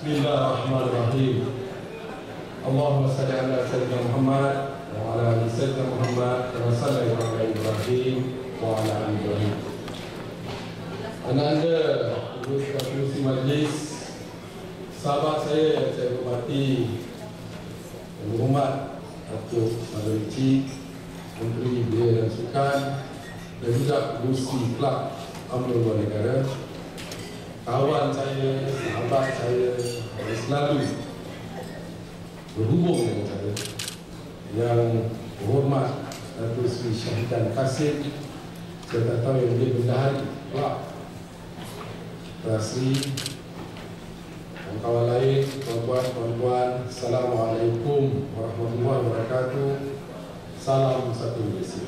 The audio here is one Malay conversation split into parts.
Bismillahirrahmanirrahim. Allahumma salli ala sayyidina Muhammad wa ala ali sayyidina Muhammad kama sallaita ala Ibrahim wa ala ali Ibrahim. Anda Pengerusi Majlis, sahabat saya yang saya hormati, yang berhormat Datuk Malerici, Menteri Belia dan Sukan, dan juga Pengerusi Kelab UMNO Luar Negara, kawan saya, sahabat saya yang selalu berhubung dengan saya, yang berhormat Datuk Seri Syahidan Kasim, saya tak tahu yang dia bendahari Kelab Sri dan kawan lain, tuan-tuan, Assalamualaikum warahmatullahi wabarakatuh. Salam satu Malaysia.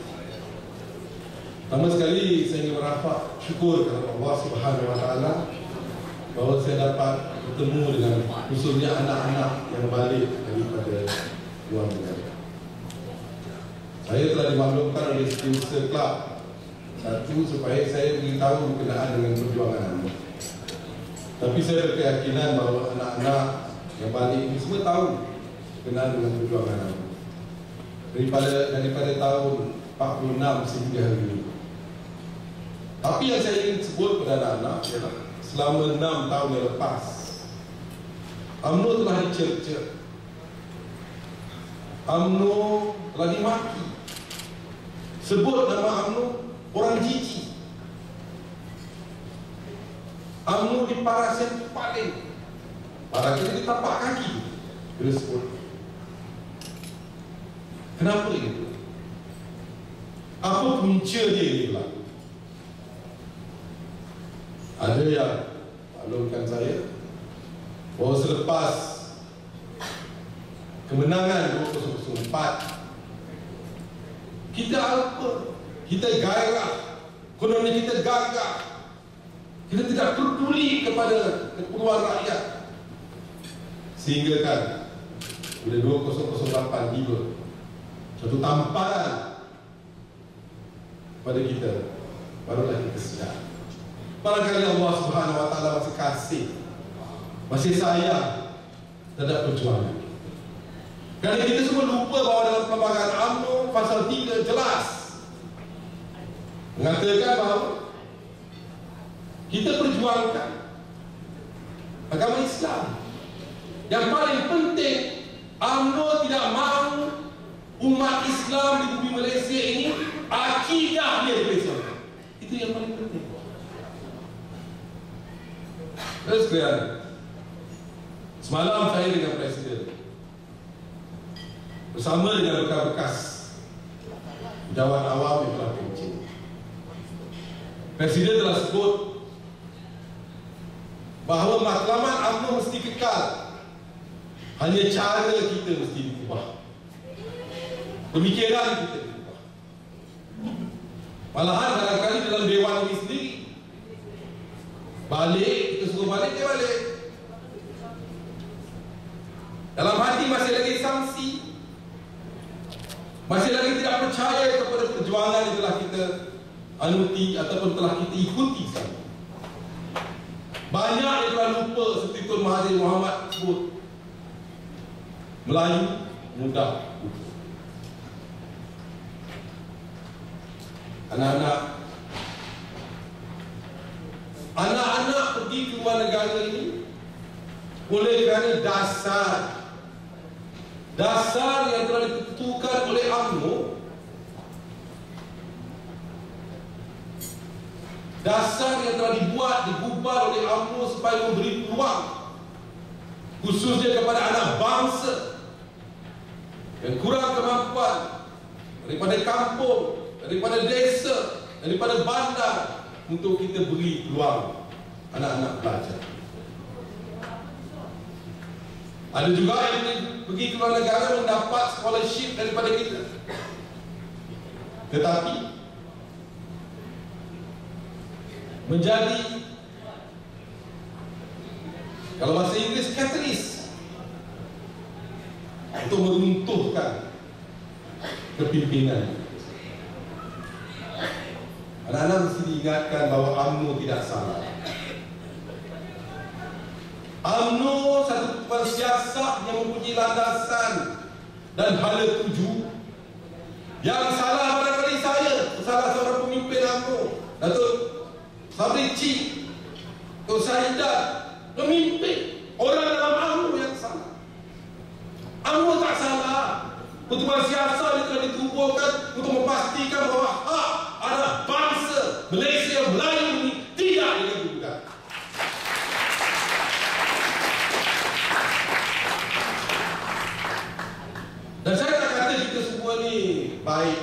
Pertama sekali saya ingin merafak syukur kepada Allah Subhanahu Wa Taala bahawa saya dapat bertemu dengan khususnya anak-anak yang balik daripada luar negara. Saya telah dimaklumkan oleh setiausaha kelab, satu, supaya saya beritahu berkenaan dengan perjuangan anda. Tapi saya berkeyakinan bahawa anak-anak yang balik ini semua tahu berkenaan dengan perjuangan anda. Daripada tahun 46 sehingga hari ini. Tapi yang saya ingin sebut kepada anak-anak ialah selama 6 tahun yang lepas, UMNO telah dicerca, UMNO telah dimaki. Sebut nama UMNO, orang jijik. UMNO diparasin paling, para kita ditapak kaki bila sebut. Kenapa itu? Apa punca dia ini berlaku? Ada yang maklumkan saya bahawa selepas kemenangan 2004, kita apa? Kita gairah, kononnya kita gagah, kita tidak peduli kepada keperluan rakyat. Sehingga kan bila 2008 tiba, satu tamparan pada kita, barulah kita sedar. Barangkali Allah Subhanahu Wa Taala masih kasih, masih sayang terhadap perjuangan. Kerana kita semua lupa bahawa dalam perlembagaan UMNO pasal 3 jelas mengatakan bahawa kita perjuangkan agama Islam. Yang paling penting, UMNO tidak mahu umat Islam di bumi Malaysia ini akidah dia diperjuangkan. Itu yang paling penting. Terus sekalian, semalam saya dengan Presiden bersama dengan bekas-bekas Dewan Awam yang telah pencin. Presiden telah sebut bahawa matlamat UMNO mesti kekal, hanya cara kita mesti diubah, pemikiran kita diubah. Malahan kadang-kadang dalam Dewan ini sendiri, balik, kita suruh balik, dia balik. Dalam hati masih lagi sanksi, masih lagi tidak percaya kepada perjuangan yang telah kita anuti ataupun telah kita ikuti sana. Banyak yang telah lupa, seperti Tun Mahathir Mohamad sebut, Melayu mudah lupa. Anak-anak pergi ke luar negara ini oleh kerana dasar yang telah ditentukan oleh UMNO, dasar yang telah digubal oleh UMNO supaya memberi peluang khususnya kepada anak bangsa yang kurang kemampuan, daripada kampung, daripada desa, daripada bandar, untuk kita beri peluang anak-anak belajar. Ada juga yang pergi ke luar negara mendapat scholarship daripada kita, tetapi menjadi, kalau bahasa Inggeris, catalyst untuk meruntuhkan kepimpinan. Anak-anak mesti diingatkan bahawa UMNO tidak salah. UMNO satu pertubuhan siasat yang mempunyai landasan dan hala tuju. Yang salah barangkali saya, salah seorang pemimpin UMNO, Datuk Sabri Cik, Datuk Syahidah, memimpin orang dalam UMNO yang salah. UMNO tak salah. Pertubuhan siasat yang telah ditubuhkan untuk memastikan bahawa hak anak bangsa Malaysia Melayu ini tidak diganggu-gugat. Dan saya tak kata kita semua ni baik.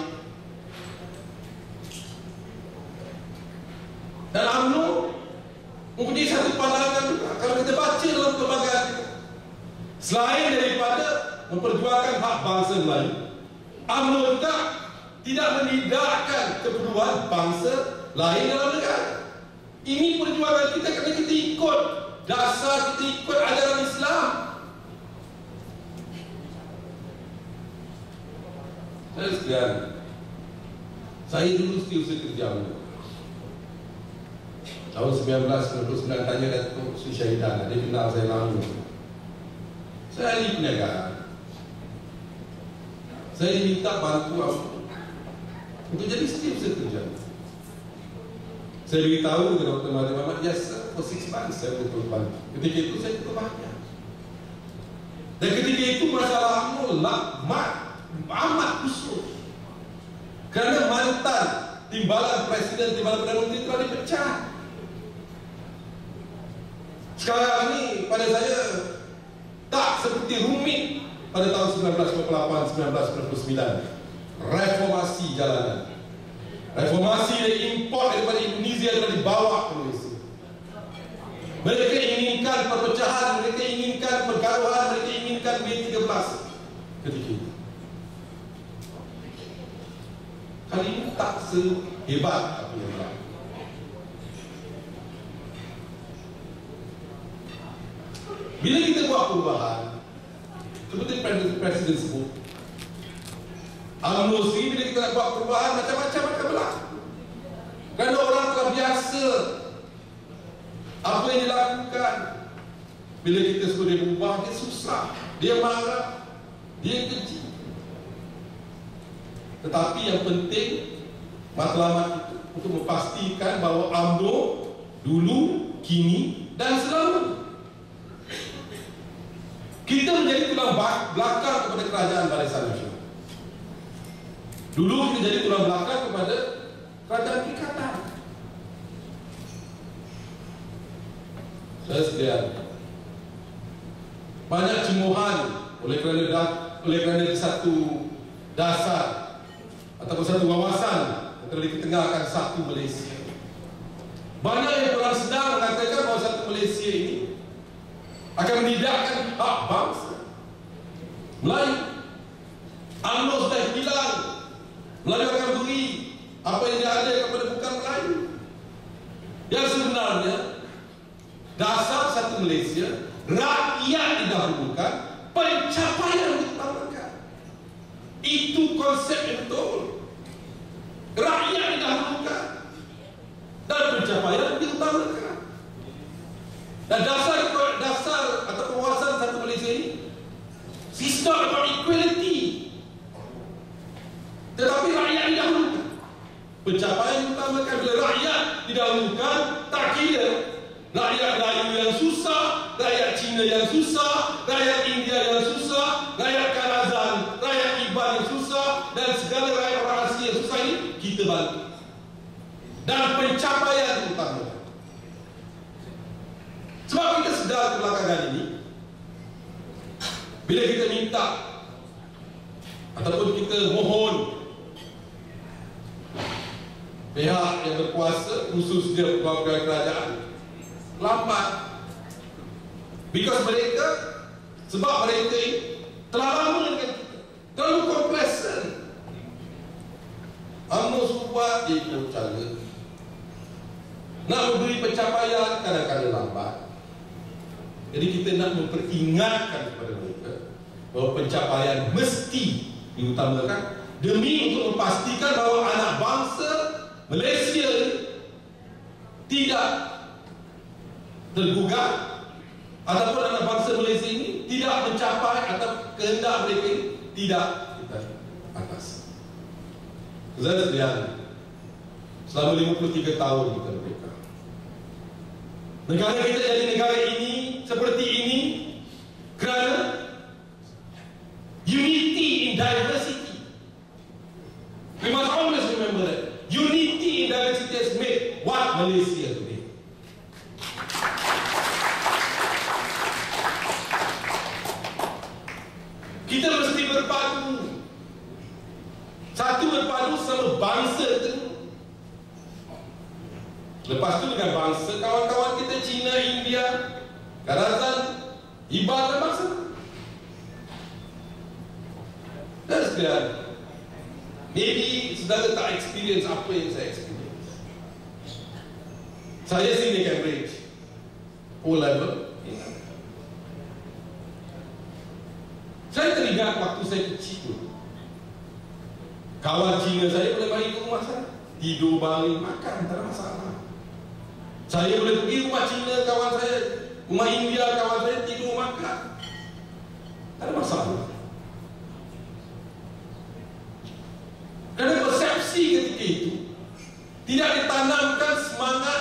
Dan UMNO mempunyai satu pandangan juga. Kalau kita baca dalam perlembagaan kita, selain daripada memperjuangkan hak bangsa Melayu, UMNO juga tidak menidakkan keperluan bangsa lain dalam negara. Ini perjuangan kita kerana kita ikut dasar, kita ikut ajaran Islam. Saya sekalian, saya dulu setiausaha kerja UMNO. Tahun 1999 tanya Datuk Sri Syahidah, dia kenal saya lama. Saya ahli perniagaan. Saya diminta bantuan untuk jadi setiausaha kerja. Saya beritahu kepada Dr. Mahathir Mohamad, yes sir, for 6 months saya betul bantu. Ketika itu saya betul bahagia. Dan ketika itu masalah UMNO amat kusut. Kerana mantan timbalan Presiden, timbalan Perdana Menteri telah dipecat. Sekarang ni pada saya tak seperti rumit pada tahun 1998-1999. Reformasi jalanan, reformasi yang import daripada Indonesia telah dibawa ke Malaysia. Mereka inginkan perpecahan, mereka inginkan pergaduhan, mereka inginkan B13 ketika itu. Kali ini tak sehebat apa yang lain. Bila kita buat perubahan, seperti Presiden sebut, UMNO sendiri bila kita nak buat perubahan, macam-macam akan berlaku. Kerana orang telah biasa apa yang dilakukan. Bila kita suruh dia berubah, dia susah, dia marah, dia keji. Tetapi yang penting matlamat itu untuk memastikan bahawa UMNO dulu, kini dan selalu kita menjadi tulang belakang kepada kerajaan Barisan Nasional. Dulu kita jadi tulang belakang kepada kerajaan Perikatan. Saya sekalian, banyak cemohan oleh kerana satu dasar ataupun satu wawasan yang telah diketengahkan satu Malaysia. Banyak yang kurang sedar mengatakan bahawa satu Malaysia ini akan menidakkan hak bangsa Melayu. UMNO sudah hilang. Melayu akan beri apa yang dia ada kepada bukan Melayu. Yang sebenarnya dasar satu Malaysia, rakyat didahulukan, pencapaian diutamakan. Itu konsep yang betul. Rakyat didahulukan dan pencapaian diutamakan. Dan dasar atau penguasaan satu Malaysia ini, sistem about equality. Tetapi rakyat didahulukan, pencapaian diutamakan. Bila rakyat didahulukan, tak kira rakyat Melayu yang susah, rakyat Cina yang susah, rakyat India yang susah, rakyat Kazakh, rakyat Iban yang susah, dan segala rakyat orang Asia yang susah ini kita bantu. Dan pencapaian diutamakan. Sebab kita sedar kebelakangan ini, bila kita minta ataupun kita mohon pihak yang berkuasa, khususnya pegawai kerajaan, lambat. Because sebab mereka ini telah lama dengan kita, terlalu complacent. UMNO subuat dia ikut cara, nak memberi pencapaian kadang-kadang lambat. Jadi kita nak memperingatkan kepada mereka bahawa pencapaian mesti diutamakan demi untuk memastikan bahawa anak bangsa Malaysia tidak tergugat ataupun anak bangsa Malaysia ini tidak mencapai atau kehendak mereka ini tidak kita atas. Saudara sekalian, selama 53 tahun kita merdeka. Negara kita jadi negara ini seperti ini kerana unity in diversity. We must always remember that unity in diversity has made what Malaysia today. Kita mesti berpadu. Satu berpadu sama bangsa itu. Lepas tu dengan bangsa kawan-kawan kita Cina, India, Kazakhstan, Iban dan bangsa. Dan sekalian, maybe saudara tak experience apa yang saya experience. Saya sini Cambridge O-level. Saya teringat waktu saya kecil, kawan Cina saya boleh mari ke rumah saya, tidur bareng, makan, tak ada masalah. Saya boleh pergi rumah Cina kawan saya, rumah India kawan saya, tidur makan, tak ada masalah. Kerana persepsi ketika itu tidak ditanamkan semangat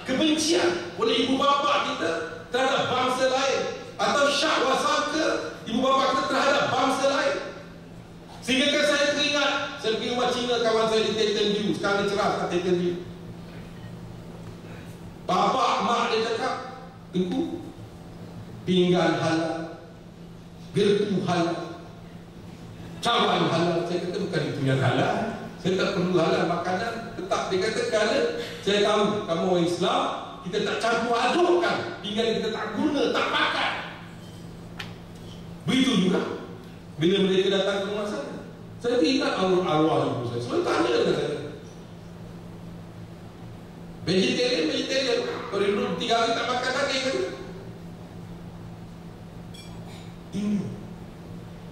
kebencian oleh ibu bapa kita terhadap bangsa lain, atau syahwat sangka ibu bapa kita terhadap bangsa lain. Sehingga kan saya teringat, saya pergi rumah Cina kawan saya di Titan View, sekarang dia cerah kat Titan View. Bapa mak dia cakap, tengku, pinggan halal, gertu halal, cawan halal. Saya kata bukan itu yang halal, saya tak perlu halal makanan. Tetap dia kata kerana saya tahu kamu orang Islam, kita tak campur adukkan, pinggan kita tak guna, tak pakai. Begitu juga bila mereka datang ke rumah saya ingat arwah ibu saya. Saya tanya dengan saya, vegetarian, kalau dulu 3 hari tak makan daging kan?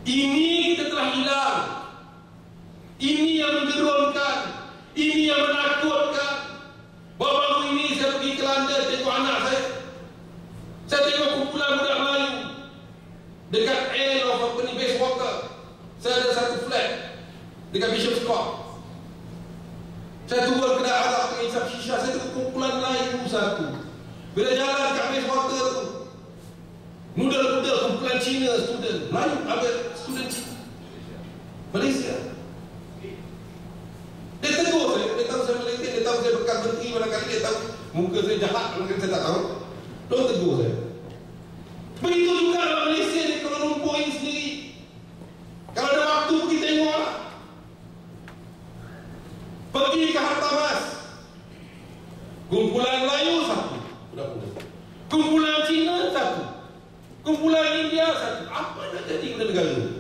Ini kita telah hilang. Ini yang menggerunkan, ini yang menakutkan. Baru-baru ini saya pergi ke London tengok anak saya. Saya tengok kumpulan budak Melayu dekat end of company base water. Saya ada satu flat dekat Bishop's Court. Saya turun kedai Arab dengan isap shisha. Saya tengok kumpulan Melayu satu. Bila jalan dekat base water tu, muda-muda kumpulan Cina student Melayu, ada student Cina Malaysia. Dia tegur saya, dia tahu saya Malaysia, dia tahu saya bekas menteri, barangkali dia tahu muka saya jahat, barangkali saya tak tahu. Dia tegur saya. Begitu juga dalam Malaysia di Kuala Lumpur ini sendiri. Kalau ada waktu pergi tengoklah. Pergi ke Harta Mas, kumpulan Melayu satu, kumpulan Cina satu, kumpulan India satu. Apa yang jadi kepada negara?